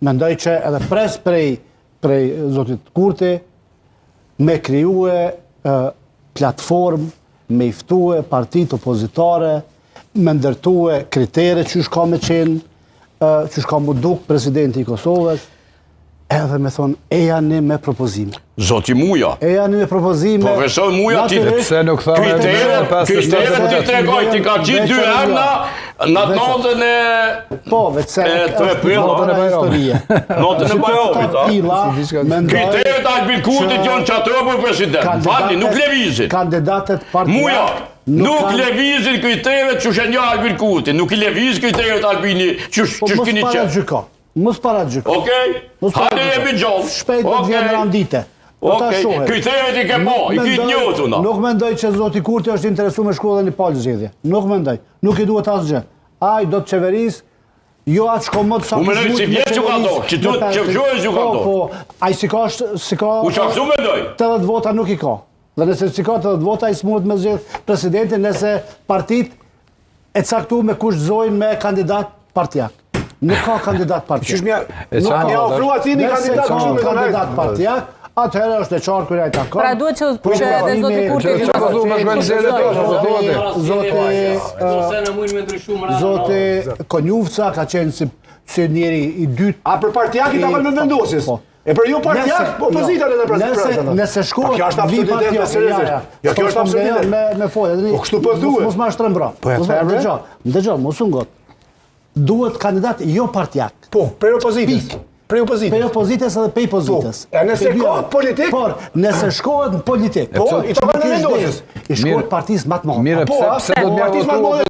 mendoj që edhe pres prej zotit Kurti me krijuë platformë, me iftue partitë opozitare, me ndërtue kritere që shka me qenë, që shka mu duk presidenti i Kosovës, edhe me thonë, e janë me propozime. Zoti Muja. E janë me propozime. Profesor Muja, Pse nuk thamë kriteret ti tregoj, ti ka qitë 2 herë në notën e... Po, veçse notën e historie. Notën e Bajovit, kriteret Albin Kurtit janë qatërë për president. Falni, nuk levizin. Kandidatet partijak. Muja, nuk levizin kriteret që shenja Albin Kurtit. Nuk i leviz kriteret Albini që shkini qëtë. Mos para gjyko. Okej, hajde e për gjallë. Shpejt do të vjenë randite. Kriteret i ke po, i kitë njotu na. Nuk mendoj që zoti Kurti është interesu me shkollën i palë zgjedhje. Nuk mendoj. Nuk i duhet asgjë. Ai do të qeveris, jo atë shkomod sa... U menoj si vjetë që ka do, që duhet që vjojë që ka do. Po, ai si ka... U qashtu mendoj? 80 vota nuk i ka. Dhe nëse si ka 80 vota, i s'mund me zgjedh presidentin nëse partit e caktu me kush zojnë me kandidat partijak. Nuk ka kandidat partijak. Ja ofru ati një kandidat partijak, atëherë është e qartë kërja i takon. Pra duhet që edhe Zoti Konjufca ka qenë si njeri i dytë. A për partijak i takon me vendosis? E për ju partijak, opozita në president. Nëse shkohet... Kjo është absurditet me seriosisht. Jo, kjo është absurditet. Me folje. Po kështu po thuhet. Mos ma shtrembra. Ndëgjo, mos unë gotë. Duhet kandidat jo partijak. Po, për opozitës. Për opozitës. Për opozitës edhe për opozitës. E nëse shkohet politik? Por, nëse shkohet në politik. Po, i takon me vendosis. I shkohet partisë matë madhe. Mire, pse do të